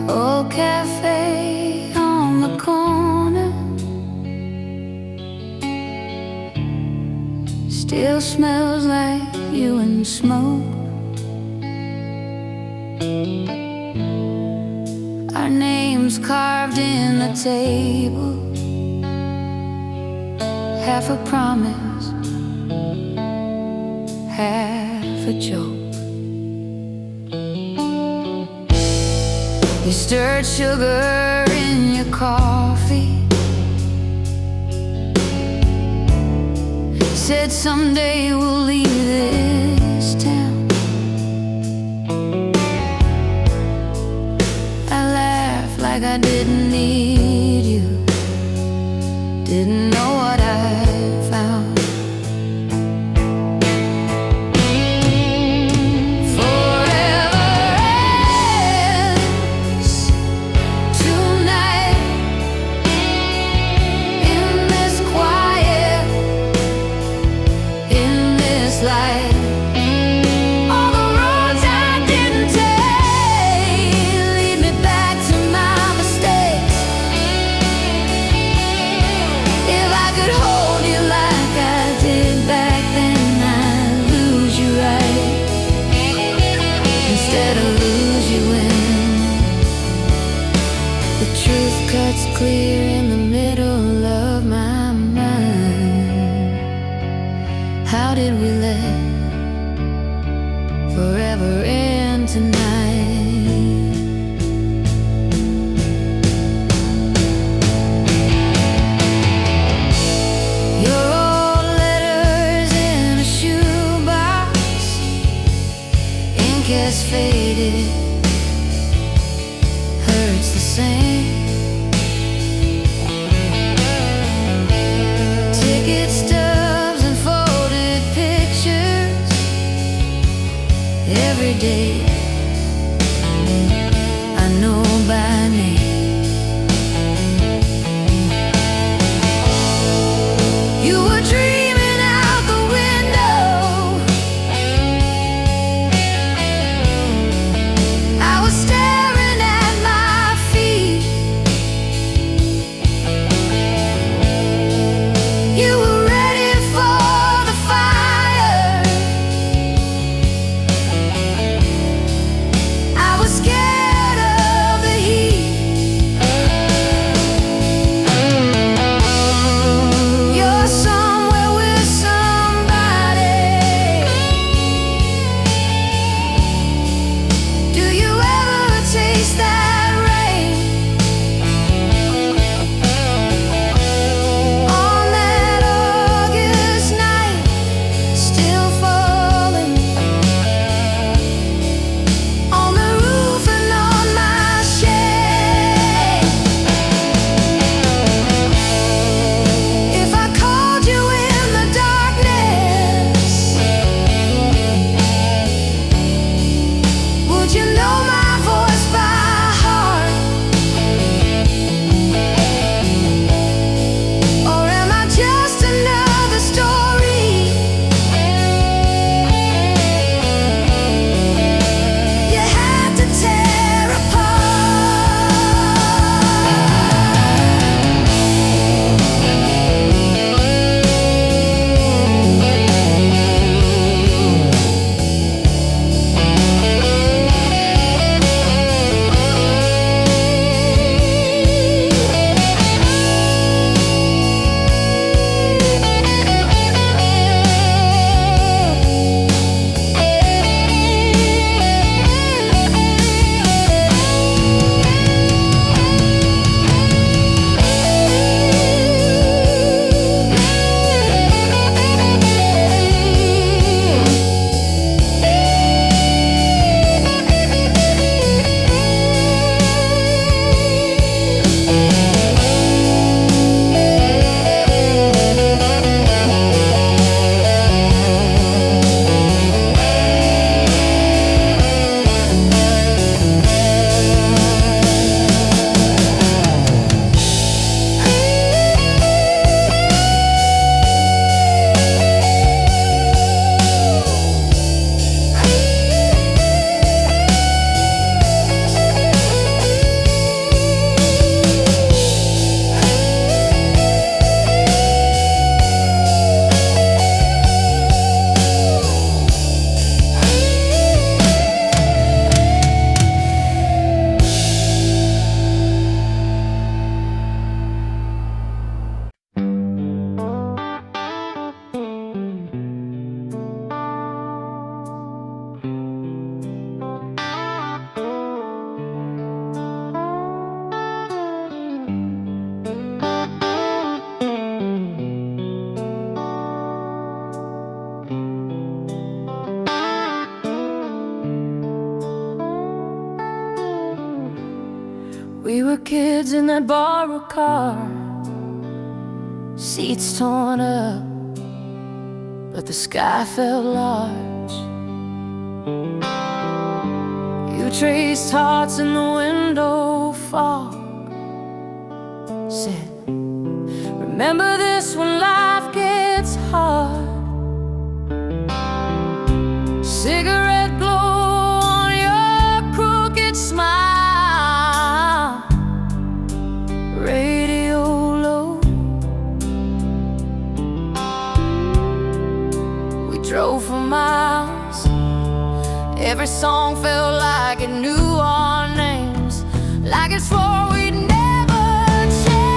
Old cafe on the corner still smells like you and smoke. Our names carved in the table, half a promise, half a joke. You stirred sugar in your coffee, said someday we'll leave this town. I laughed like I didn't need you, didn't know what I found. All the roads I didn't take lead me back to my mistakes. If I could We were kids in that borrowed car, seats torn up, but the sky felt large. You traced hearts in the window fog, said, remember this when life gets hard. Cigarette glow on your crooked smile, radio low. We drove for miles, every song felt like it knew our names, like it swore we'd never change.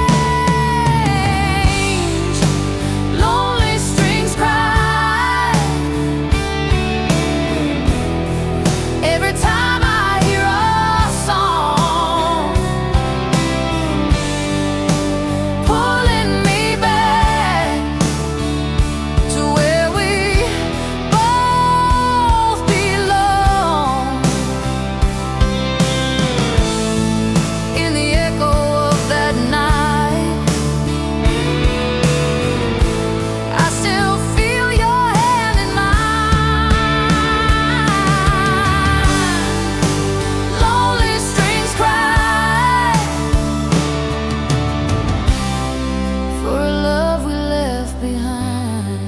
Lonely strings cry every time I hear a song, pulling me back to where we both belong. In the echo of that night, I still feel your hand in mine. Lonely strings cry for a love we left behind.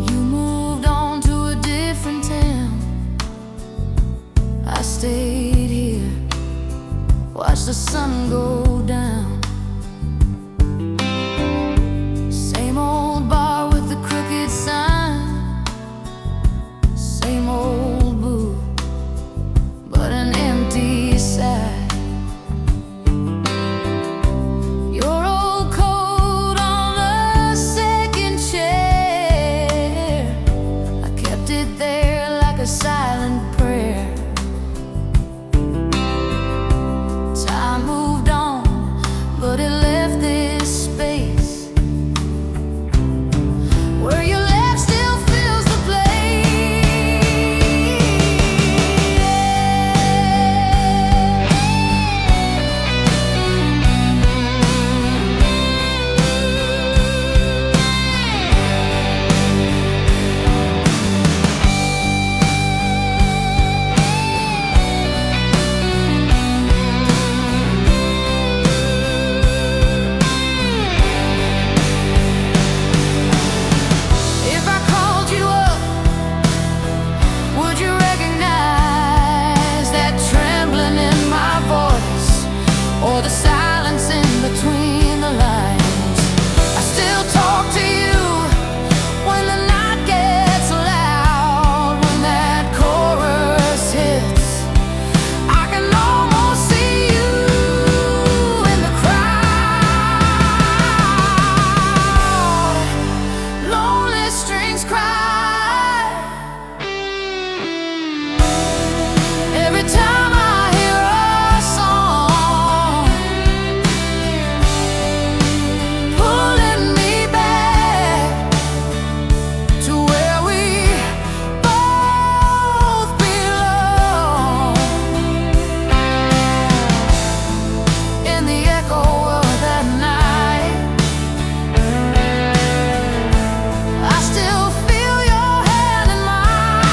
You moved on to a different town, I stayed here, watched the sun go down. Same old bar with the crooked sign, same old booth, but an empty side. Your old coat on the second chair, I kept it there like a silent prayer. Time moved on, but it left this space where you left still fills the If I called you up, would you recognize that trembling in my voice, or the silence in between the lines? I still talk to you when the night gets loud, when that chorus hits. I can almost see you in the crowd. Lonely strings cry every time I hear a song, pulling me back to where we both belong. In the echo of that night, I still feel your hand in mine.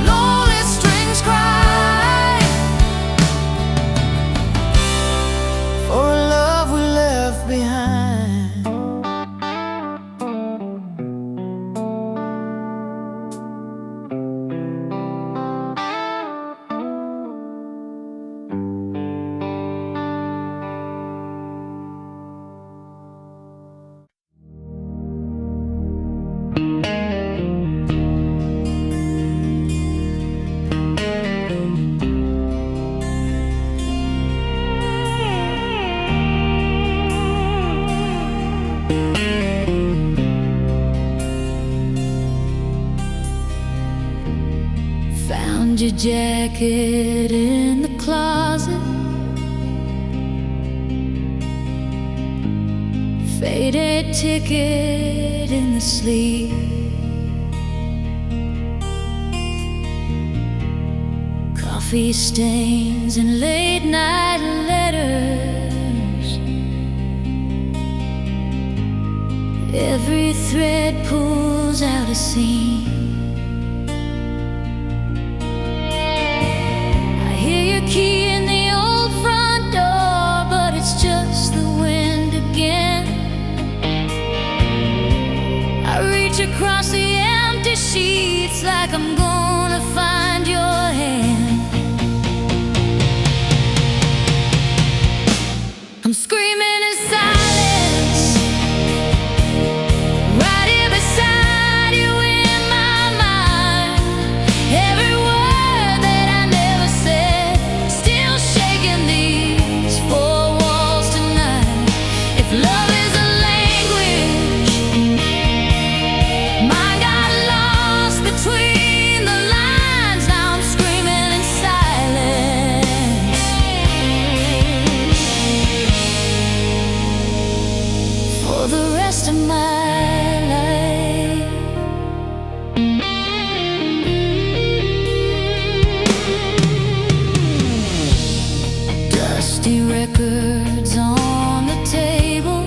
Lonely strings cry for a love we left behind. Found your jacket in the closet, faded ticket in the asleep. Coffee stains and late night letters. Every thread pulls out a seam. I hear your key in the old front door, but it's just the wind again. I reach across the empty sheets like I'm gonna find your hand. I'm screaming in silence, right here beside you in my mind. Every word that I never said, still shaking these four walls tonight. If love is a language, mine got lost between the lines. Now I'm screaming in silence for the rest of my life. Dusty records on the table,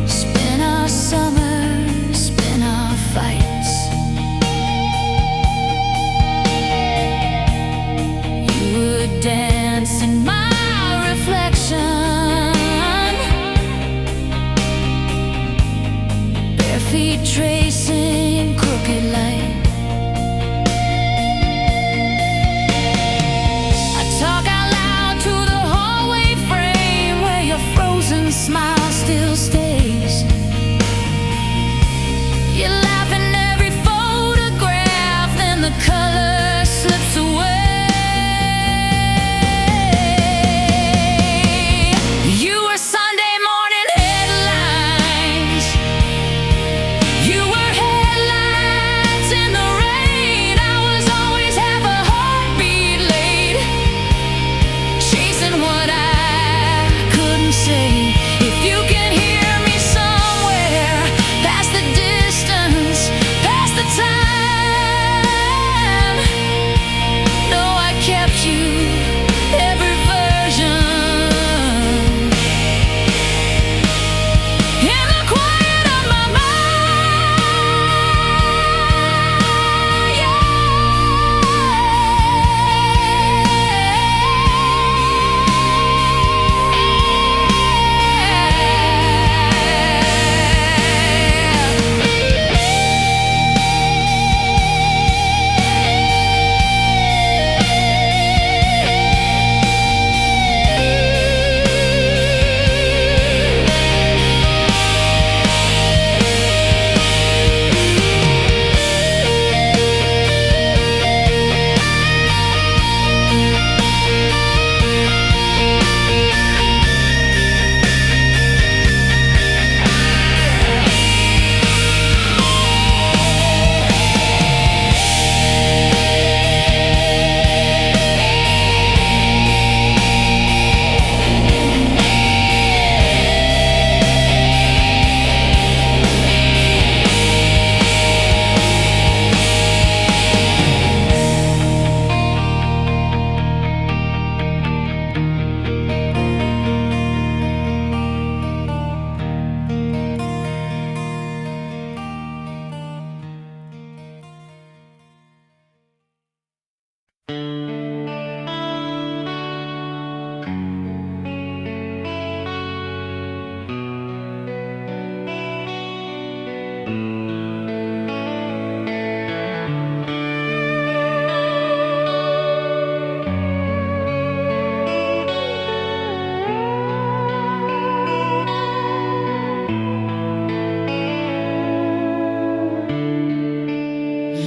spin our summers, spin our fights. You would dance in my reflection, bare feet tracing crooked light. I talk out loud to the hallway frame where your frozen smile still stays. You laugh in every photograph, then the color slips away. You were Sunday morning headlines. You were headlights in the rain. I was always half a heartbeat late, chasing what I couldn't say. If you can hear me somewhere, past the distance, past the time, know I kept you every version. In the quiet of my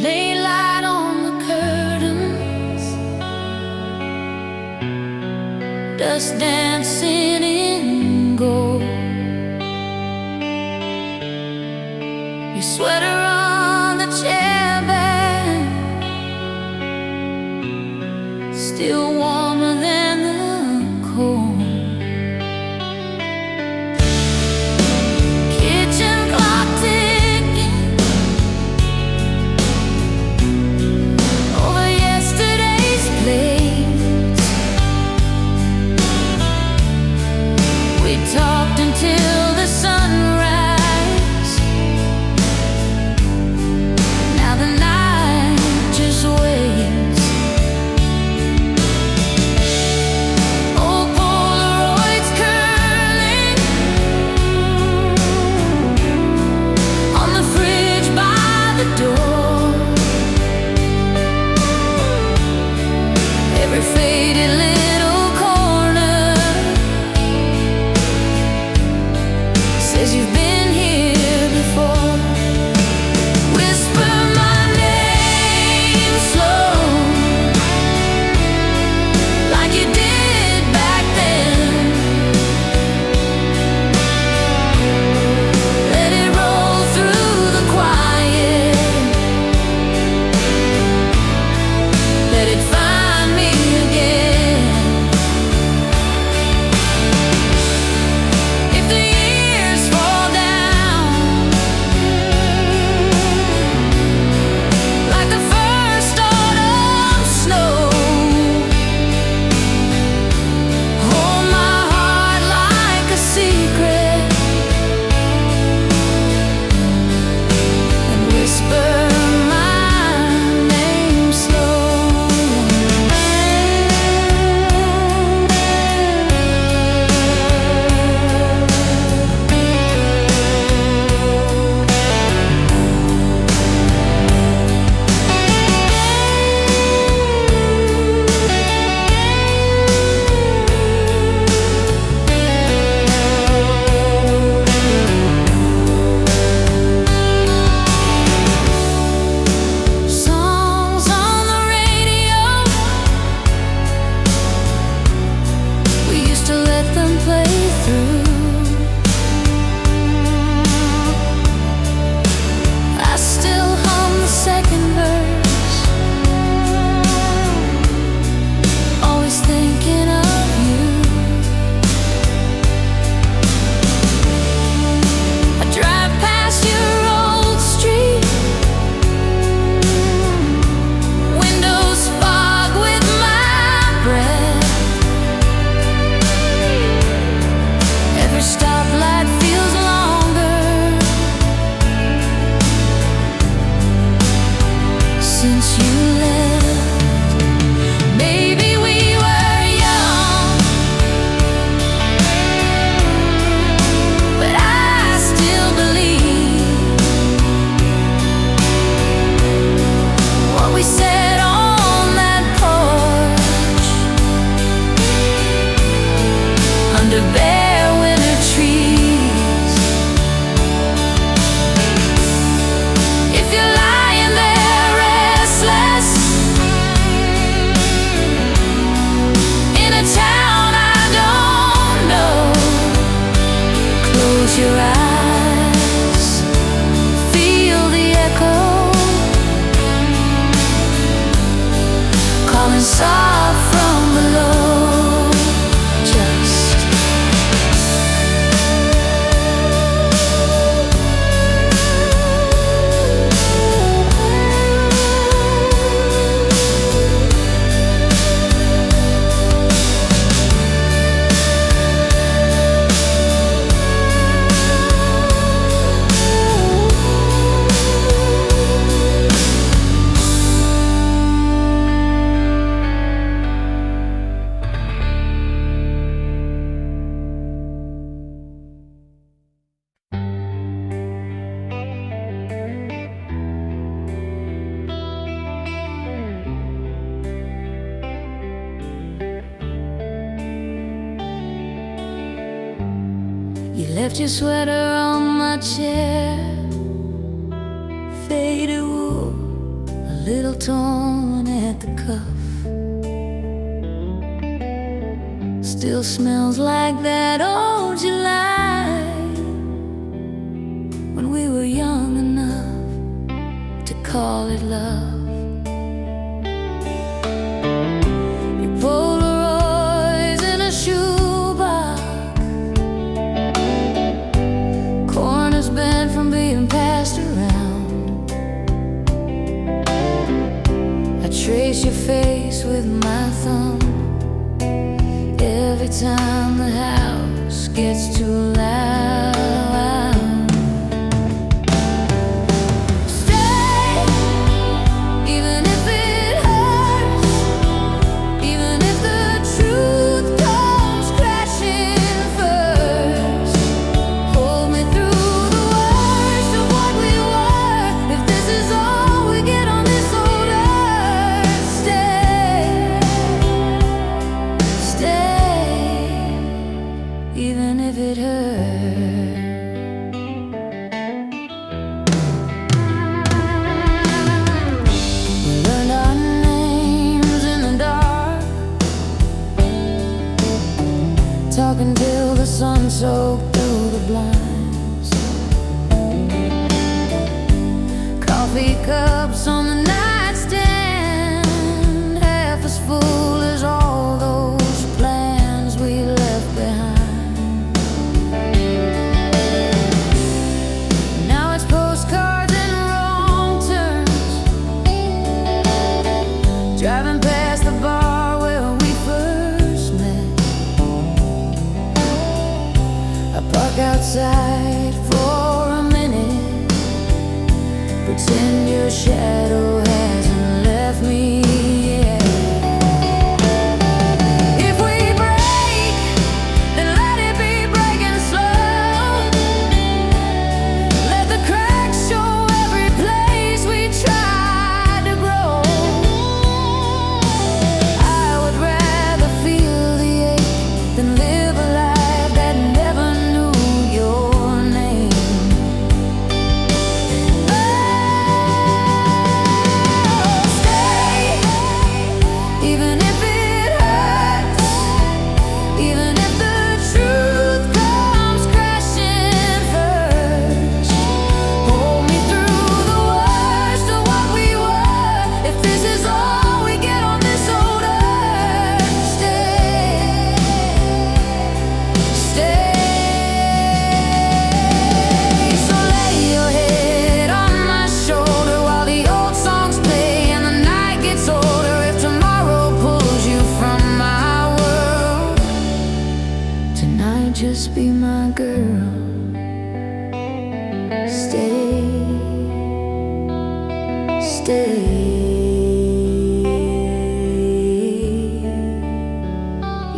lay light on the curtains, dust dancing in gold. Your sweater on the chair back, still warmer than the cold. We talked until the sunrise. Now the night just waits. Old Polaroids curling on the fridge by the door. Every faded little corner says you've been here before. Whisper my name slow, like you did back then. Let it roll through the quiet. Let it find me again. If the years fall down like the first autumn snow, hold my heart like a secret and whisper my name slow. Songs on the radio, we used to let them play through. I still hum the second verse, always thinking of you. I drive past your old street, windows fog with my breath. Every stoplight feels longer since you left. Baby, we were young, but I still believe what we said on that porch under bare winter trees. If you're lying there restless in a town I don't know, close your eyes, feel the echo calling soft from below. Just you left your sweater on my chair, faded wool, a little torn at the cuff. Still smells like that old July when we were young enough to call it love. Your Polaroids in a shoebox, corners bent from being passed around. I trace your face with my thumb every time the house gets gets too loud. Stay, even if it hurts, even if the truth comes crashing first. Hold me through the worst of what we were. If this is all we get on this old earth, stay, even if it hurts. We learned our names in the dark, talking till the sun soaked through the blinds. Coffee cups on the nightstand, half as full as all those plans we left behind. Now it's postcards and wrong turns, driving past the bar where we first met. I park outside for a minute, pretend your shadow hasn't left me yet. If we break, then let it be breaking slow. Let the cracks show every place we tried to grow. I would rather feel the ache than live a life that never knew your name. Stay, even if it hurts, even if the truth comes crashing first. Hold me through the worst of what we were. If this is all we get on this old earth, stay. So lay your head on my shoulder while the old songs play and the night gets older. If tomorrow pulls you from my world, tonight just be my girl. Stay,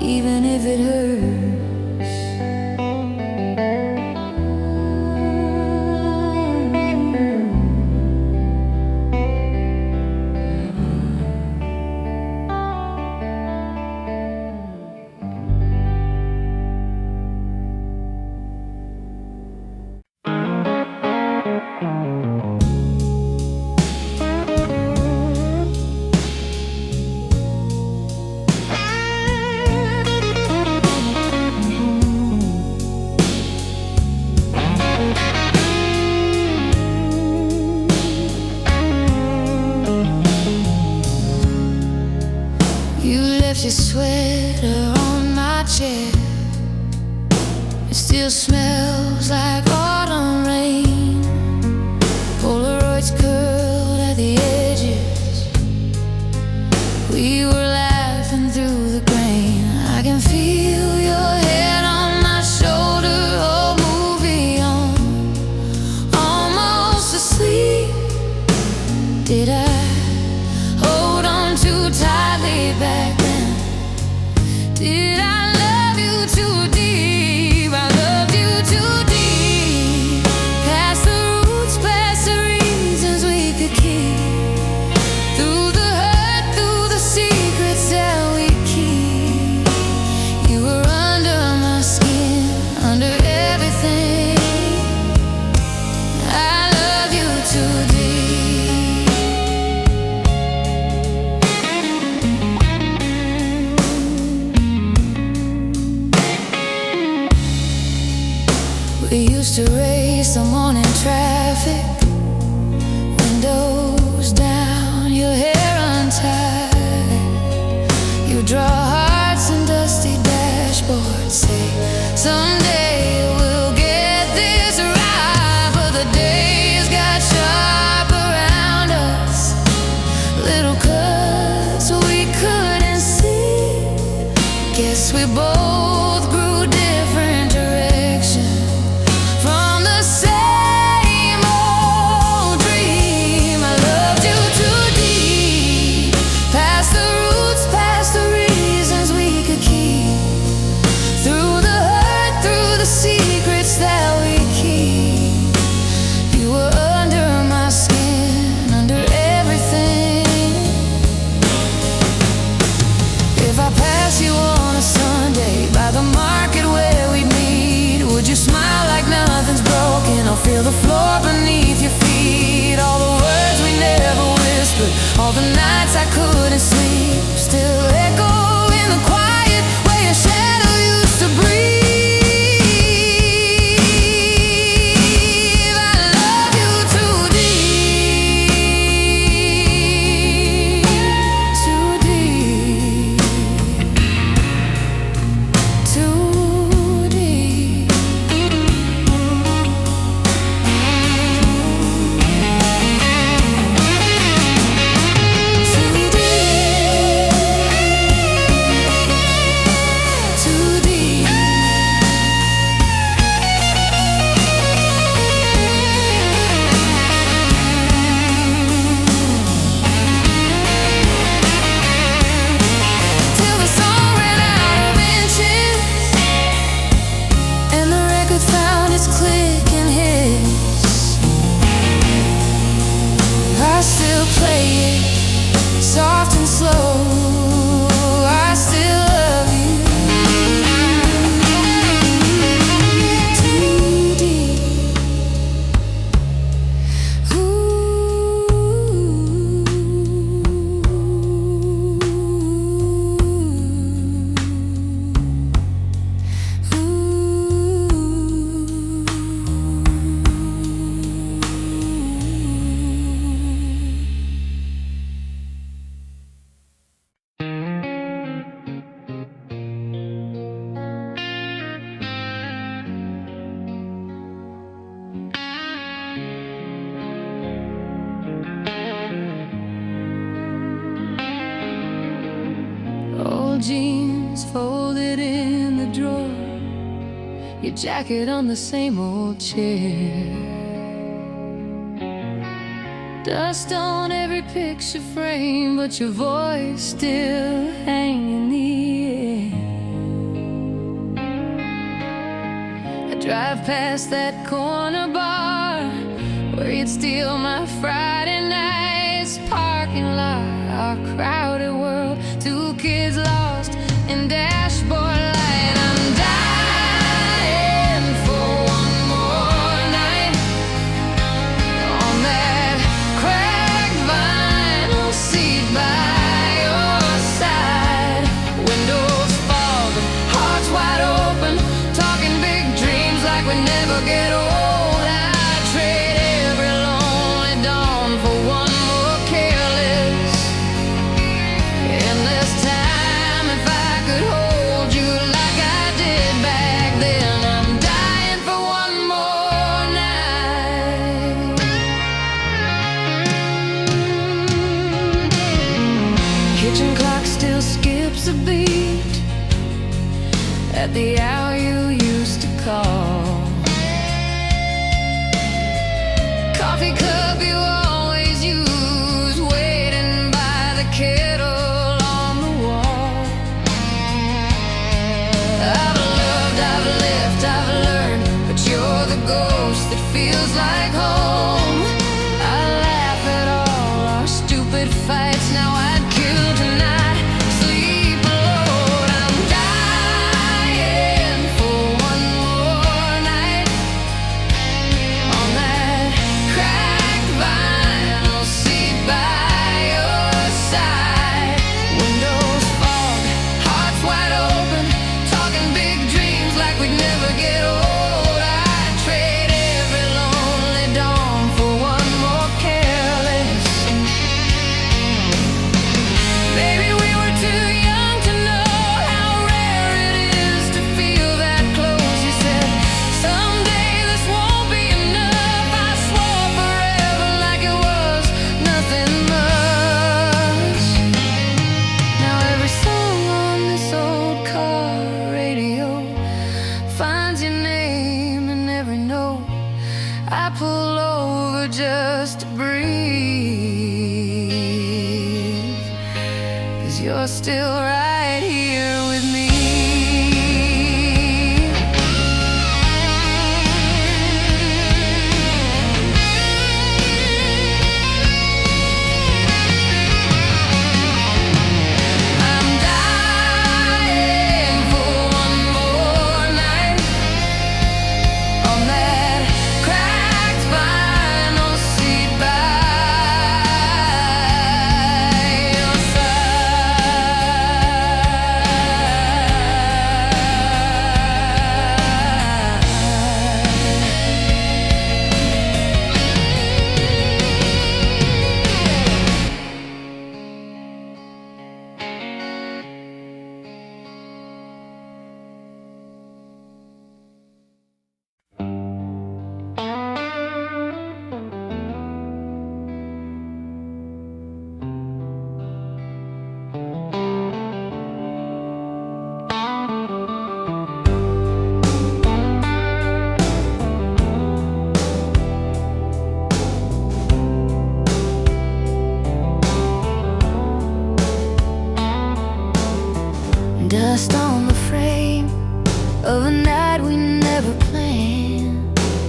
even if it hurts. You left your sweater on my chair. It still smells like autumn rain. Polaroids curled at the edges. We were laughing through the grain. I can feel your head on my shoulder. Old movie on, almost asleep. Did I hold on too tightly back then? Did I love you too deep? I loved you too deep. Past the roots, past the reasons we could keep. Through the hurt, through the secrets that we keep. You were under my skin, under everything. I love you too deep. We used to race the morning traffic, windows down, your hair untied. You draw hearts and dusty dashboards, say someday we'll get this right. But the days got sharp around us, little cuts we couldn't see. Guess we both grew different directions. Feel the floor beneath your feet. All the words we never whispered, all the nights I couldn't sleep, still echo in the quiet where your shadow used to breathe. Soft and slow, I still love you. Too deep. Old jeans folded in the drawer, your jacket on the same old chair, dust on every picture frame, but your voice still hanging in the air. I drive past that corner bar where you'd steal my Friday nights, parking lot, our crowded world, two kids lost in dashboard light. I'm dying for one more night on that cracked vinyl seat by your side. Windows fog, hearts wide open, talking big dreams like we never get old. I'd trade every lonely dawn for one more careless, endless time. If I could hold you like I did back then, I'm dying for one more night. Kitchen clock still skips a beat at the hour you used to call. Coffee cup you always use, waiting by the kettle on the wall. I've loved, I've lived, I've learned, but you're the ghost that feels like home. I laugh at all our stupid fights, now I'd kill tonight, sleep alone. I'm dying for one more night on that cracked vinyl seat by your side. Windows fog, hearts wide open, talking big dreams like we'd never get old. I'd trade every lonely dawn for one more careless. Maybe we were too young to know how rare it is to feel that close. You said, someday this won't be enough. I swore forever like it was nothing much. Now every song on this old car radio finds your name in every note. I pull over just to breathe, 'cause you're still right here with me. I'm dying for one more night on that cracked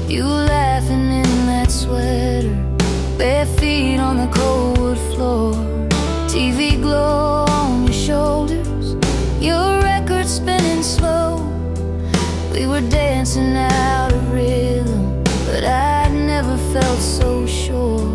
You laughing in that sweater, bare feet on the cold wood floor, TV glow on your shoulders, your record spinning slow. We were dancing out of rhythm, but I'd never felt so sure.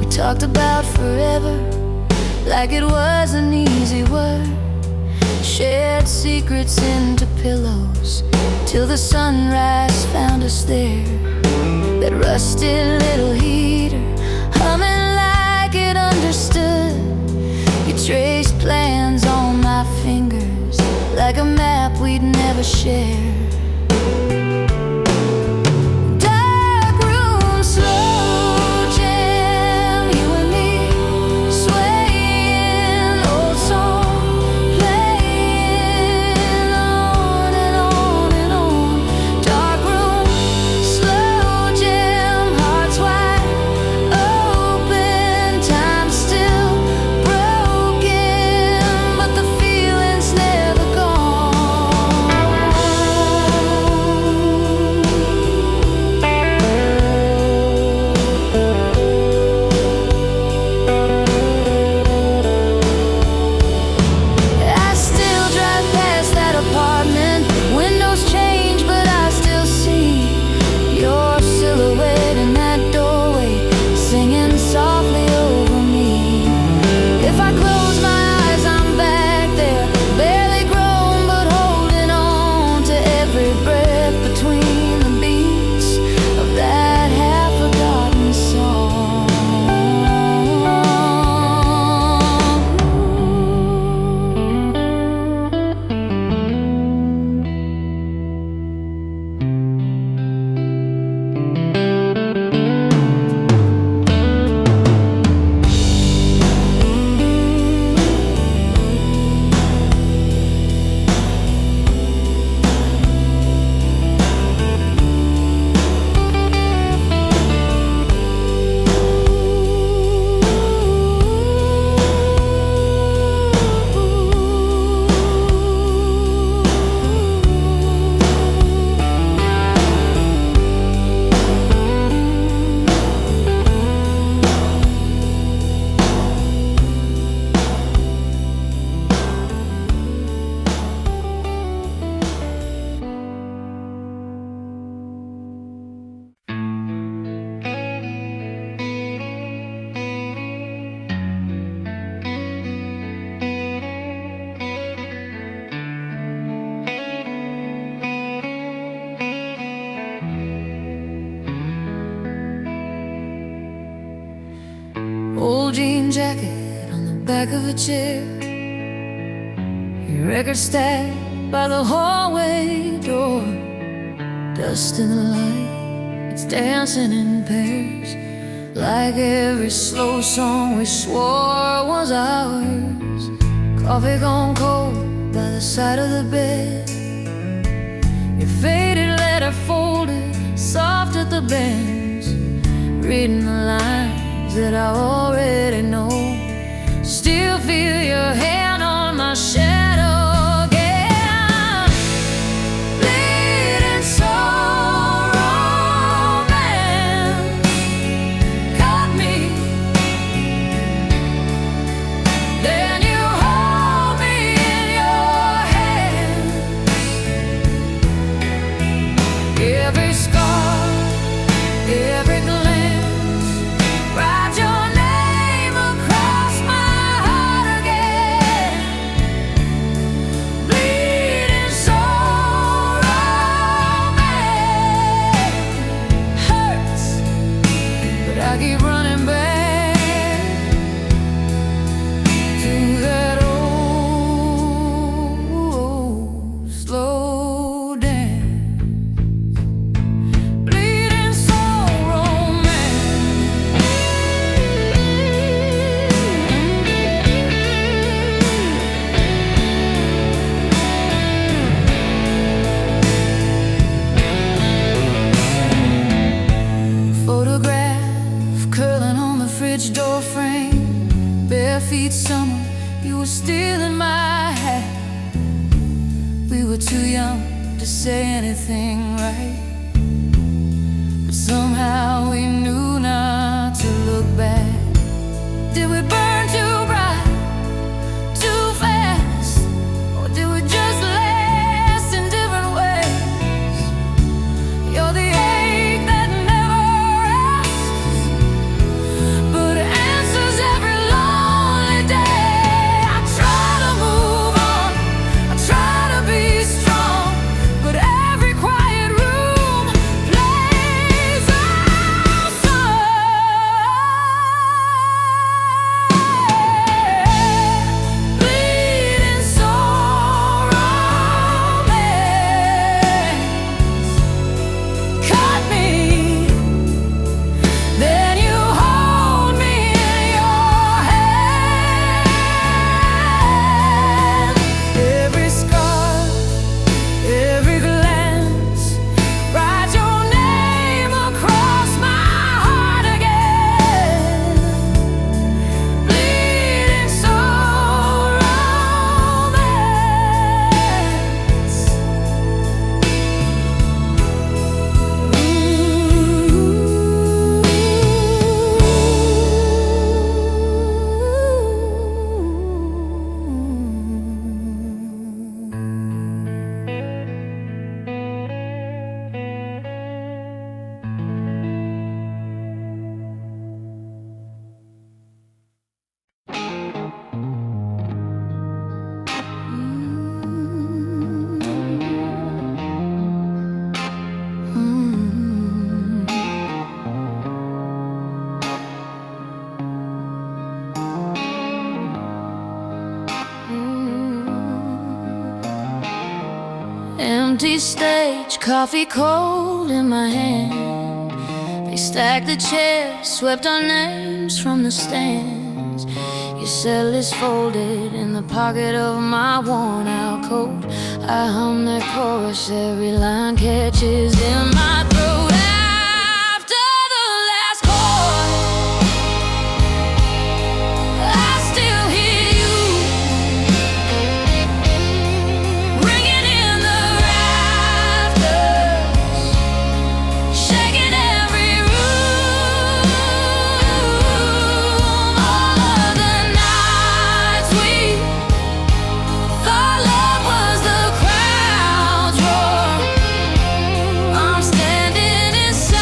Talked about forever like it was an easy word. Shared secrets into pillows till the sunrise found us there. That rusted little heater humming like it understood. You traced plans on my fingers like a map we'd never share. Old jean jacket on the back of a chair, your record stacked by the hallway door. Dust in the light, it's dancing in pairs, like every slow song we swore was ours. Coffee gone cold by the side of the bed, your faded letter folded soft at the bends, reading the lines that I already know. Still feel your hand on my shadow again. Bleeding soul romance caught me. Then you hold me in your hands. Every scar, every glance, write your name across my heart again. breath each summer. You were still in my hat. We were too young to say anything right, but somehow we knew not to look back. Did we burn too bright, too fast, or did we just last in different ways? You're the ache that never rests, but answers every lonely day. I try to move on, I try to be strong, but every quiet room plays our song. Bleeding sorrow cut me, then you hold me in your hand. Every scar, every glance, write your name across my heart again. Bleeding sorrow empty stage, coffee cold in my hand. They stacked the chairs, swept our names from the stands. Your cell is folded in the pocket of my worn out coat. I hum that chorus, every line catches in my throat. After the last chord, I still hear you ringing in the rafters, shaking every room. All of the nights we thought love was the crowd's roar, I'm standing in silence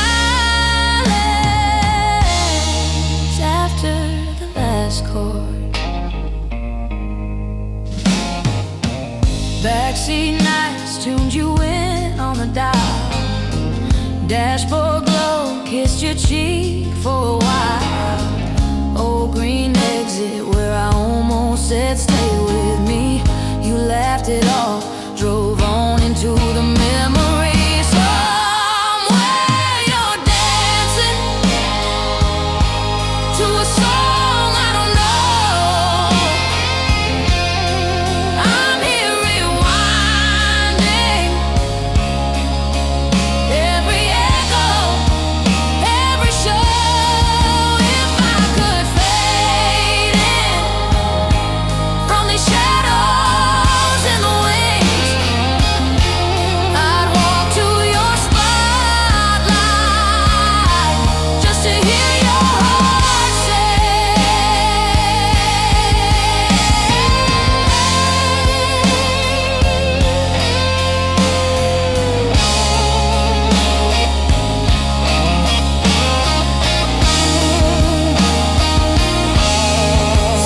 after the last chord. Backseat nights tuned you in on the dial. Dashboard glow kissed your cheek for a while. Old green exit where I almost said stay with me. You laughed it off, drove on into the memory. Somewhere you're dancing to a song I don't know. I'm here rewinding every echo, every show. If I could fade in from these shadows in the wings, I'd walk to your spotlight just to hear your heart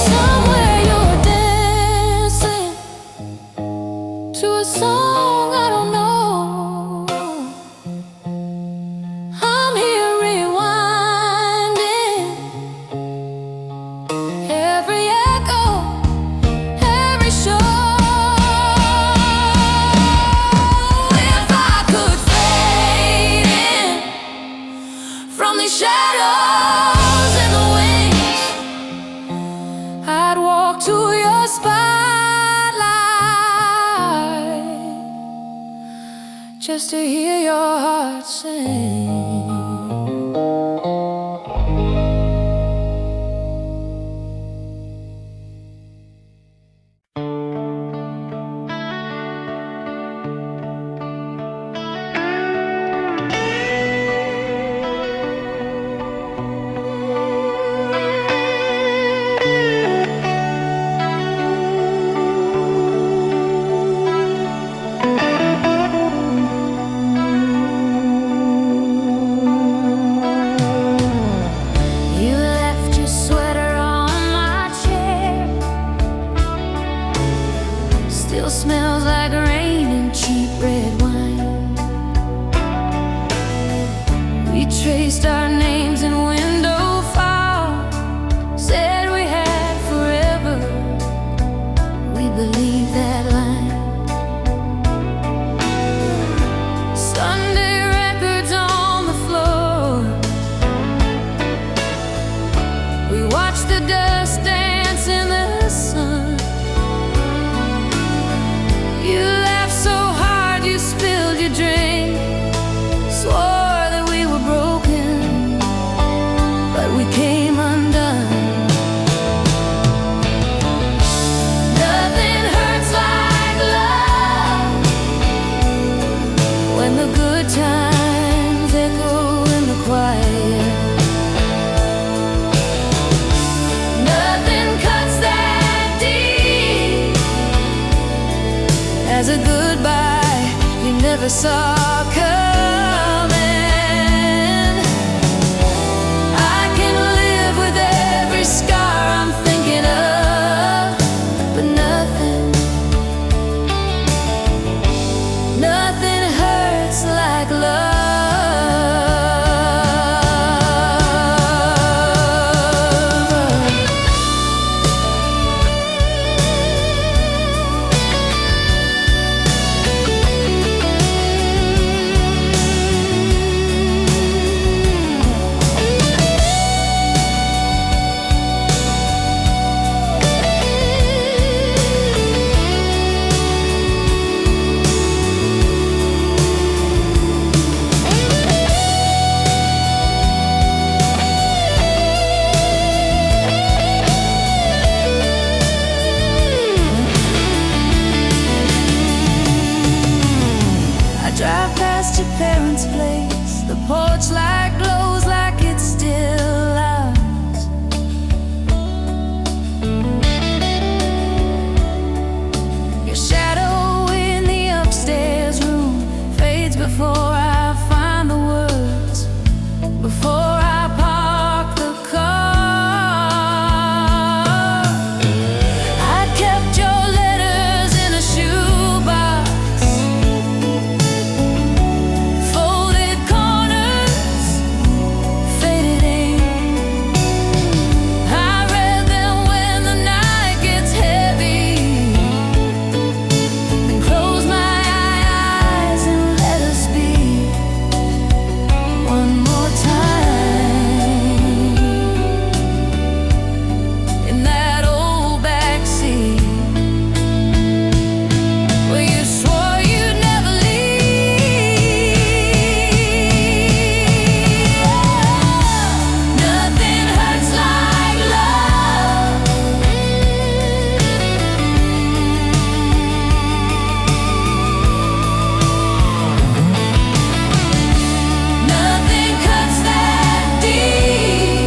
Somewhere you're dancing to a song I don't know. I'm here rewinding every echo, every show. If I could fade in from these shadows in the wings, I'd walk to your spotlight just to hear your heart sing. traced our names in window file, said we had forever. We believed that line. Sunday records on the floor, we watched the dust dance in the sun. You laughed so hard you spilled your drink, swore that we were broken, but we came undone. Nothing hurts like love, when the good times echo in the quiet. Nothing cuts that deep as a goodbye you never saw coming. I can live with every scar I'm thinking of, but nothing hurts like love. Drive past your parents' place, the porch light glows like it's still ours. Your shadow in the upstairs room fades before I find the words, before I park the car. I kept your letters in a shoebox, folded corners, faded ink. I read them when the night gets heavy, then close my eyes and let us be one more time in that old backseat where you swore you'd never leave. Nothing hurts like love. Nothing cuts that deep.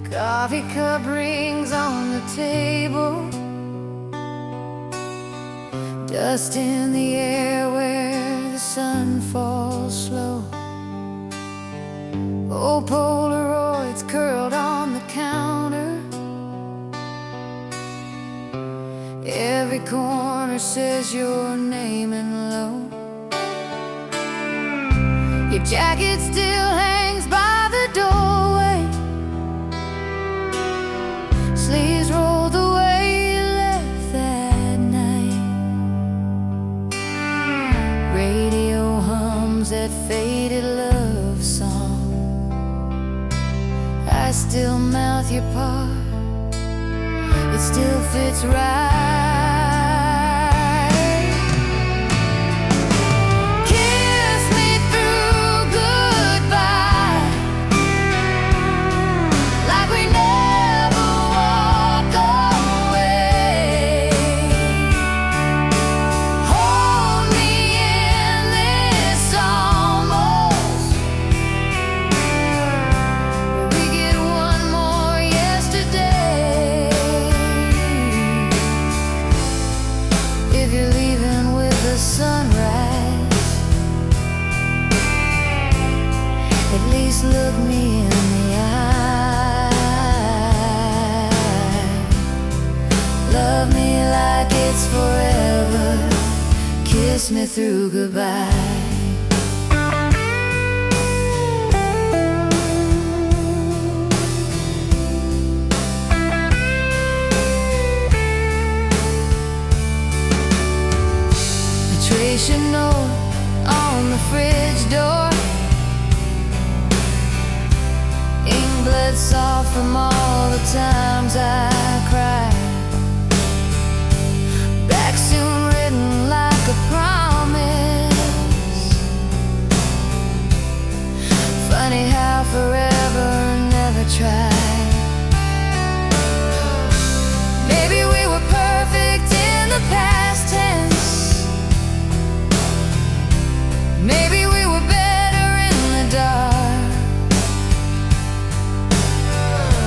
Coffee cup rings on the table, dust in the air where the sun falls slow. Old Polaroids curled on the counter, every corner says your name in low. Your jacket still that faded love song. I still mouth your part, it still fits right. Kiss me through goodbye, like we never walk away. Hold me in this almost, where we get one more yesterday. If you're leaving with the sunrise, at least look me in the eye. Love me like it's forever, kiss me through goodbye. Trace your note on the fridge door, ink bled soft from all the times I cried. Back soon written like a promise. Funny how forever never tried. Maybe we were perfect in the past tense. Maybe we were better in the dark,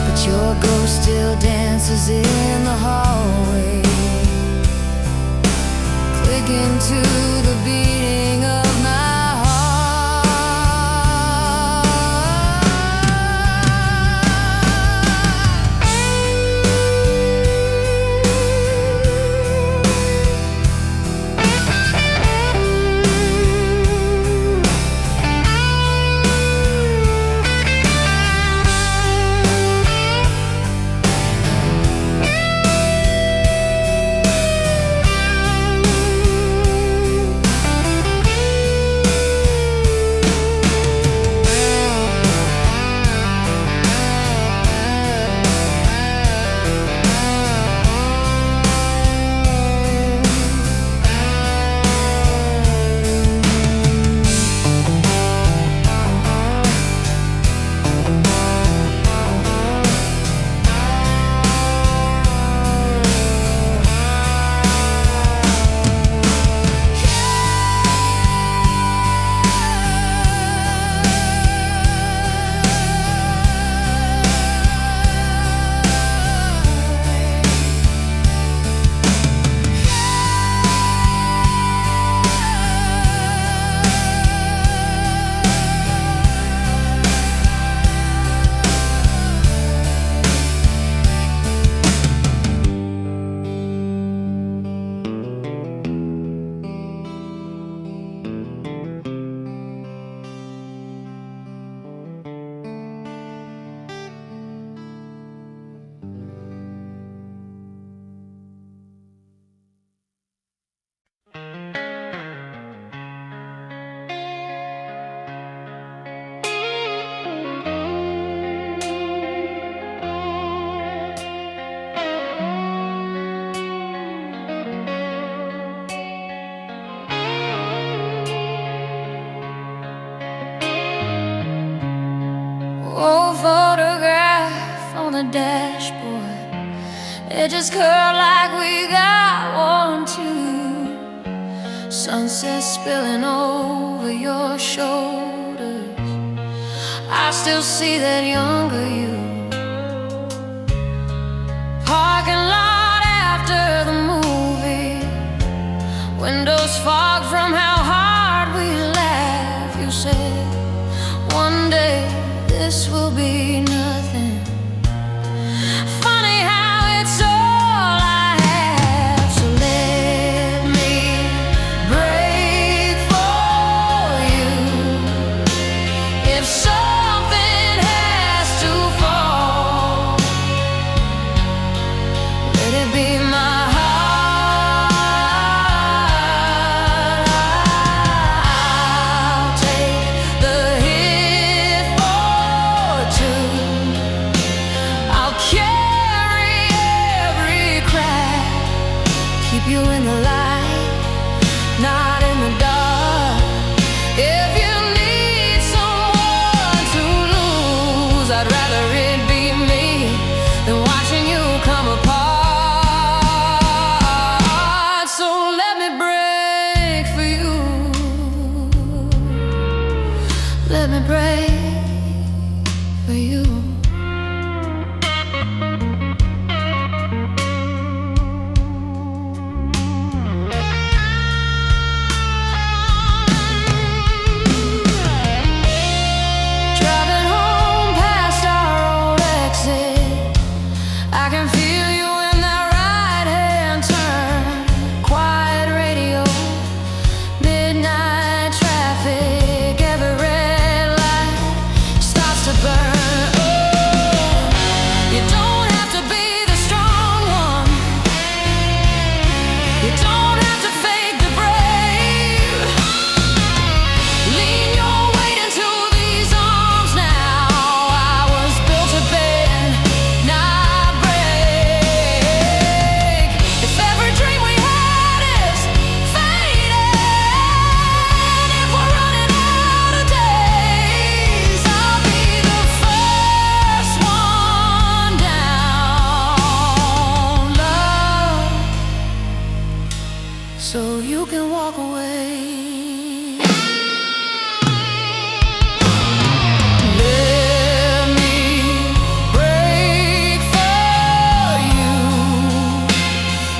but your ghost still dances in the hallway, clicking to the beating of my old photograph on the dashboard. It just curled like we got one too. Sunset spilling over your shoulders. I still see that younger you. Parking lot after the movie, windows fogged from how hard we laughed. You said one day this will be nothing. Funny how it's all I have. So let me break for you. If something has to fall, let it be my heart. Let me pray for you. Driving home past our old exit, I can feel you in that right-hand turn. Quiet radio, midnight traffic, every red light starts to burn. Oh, you don't have to be the strong one. You don't have to fake the brave. Lean your weight into these arms now. I was built to bend, not break. If every dream we had is fading, if we're running out of days, I'll be the first one down, love, so you can walk away. Let me break for you.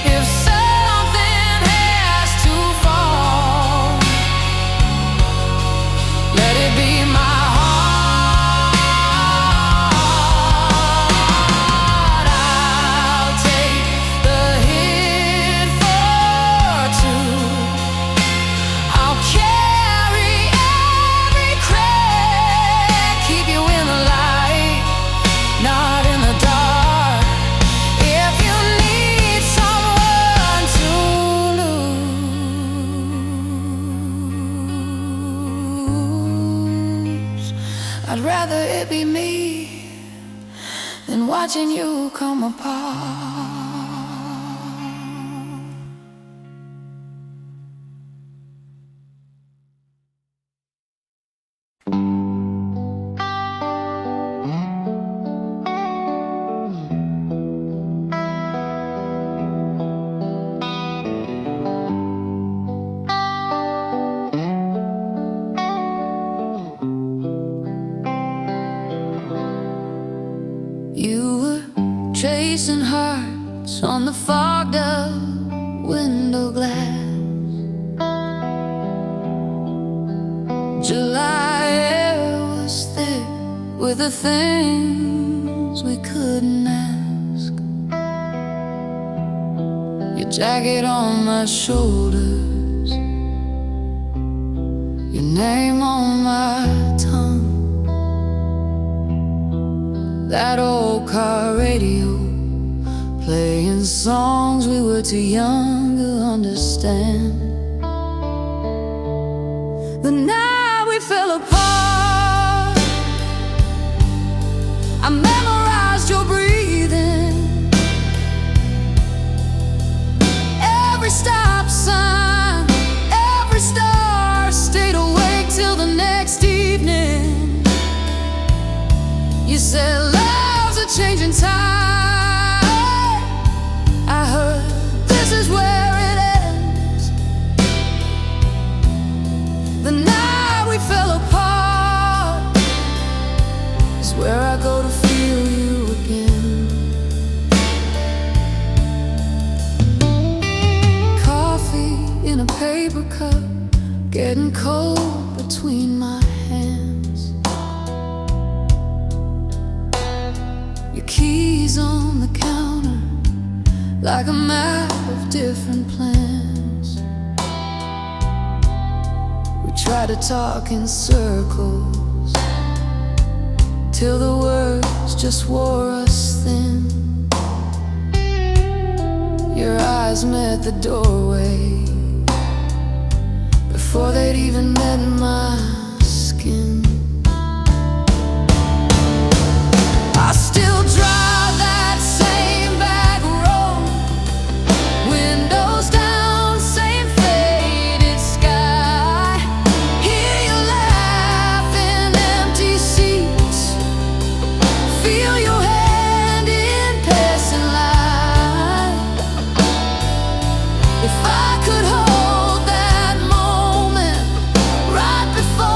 If something has to fall, let it be my heart. I'll take the hit for two. I'll carry every crack, keep you in the light, not in the dark. If you need someone to lose, I'd rather it be me than watching you come apart. You were tracing hearts on the fogged up window glass. July air was thick with the things we couldn't ask. Your jacket on my shoulders, your name on my tongue. That old car radio playing songs we were too young to understand. The night we fell apart, I memorized your breathing, every stop sign, every star. Stayed awake till the next evening. You said love's a changing tide. I heard this is where it ends. The night we fell apart is where I go to feel you again. Coffee in a paper cup, getting cold between my hands. Your keys on the counter, like a map of different plans. We tried to talk in circles till the words just wore us thin. Your eyes met the doorway before they'd even met my skin. I still drive that same back road, windows down, same faded sky. Hear you laugh in empty seats, feel your hand in passing light. If I could hold that moment right before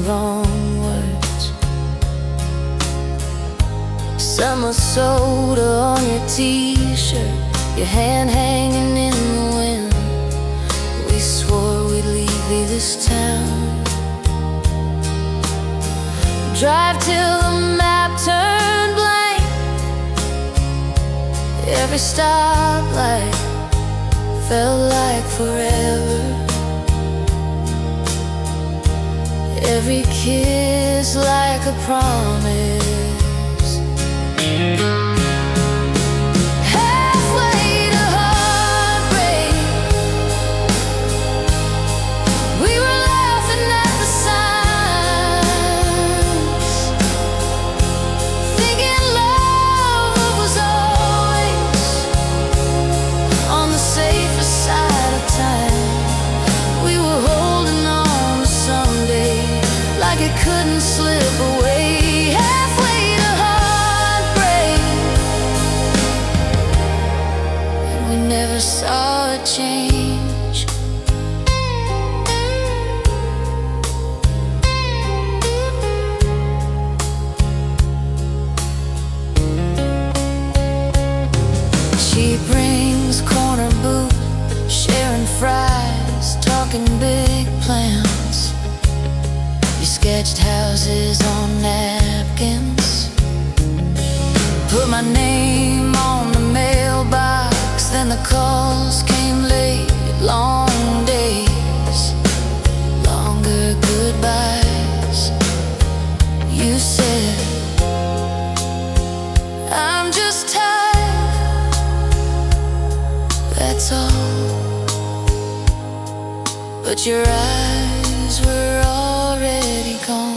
wrong words. Summer soda on your t-shirt, your hand hanging in the wind. We swore we'd leave this town, drive till the map turned blank. Every stoplight felt like forever. Every kiss like a promise. Halfway to heartbreak, we were laughing at the signs, thinking love was always on the safer side of time. We were holding on to someday like it couldn't slip away. Halfway to heartbreak, and we never saw it change. Cheap rings, corner booth, sharing fries, talking big plans. You sketched houses on napkins, put my name on the mailbox. Then the calls came late, long days, longer goodbyes. You said, I'm just tired, that's all. But your eyes were already gone.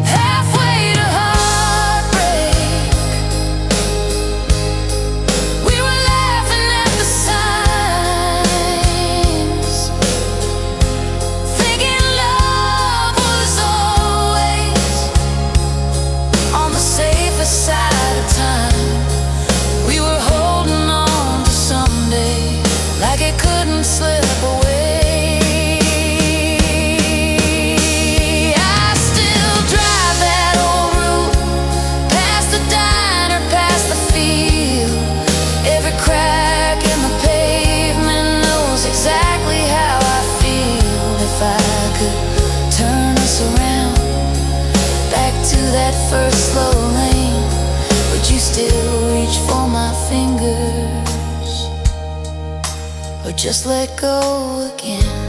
Halfway to heartbreak, we were laughing at the signs, thinking love was always on the safer side of time. We were holding on to someday like it couldn't slip away. I still drive that old route, past the diner, past the field. Every crack in the pavement knows exactly how I feel. If I could turn us around, back to that first slow lane, would you still reach for my fingers, or just let go again?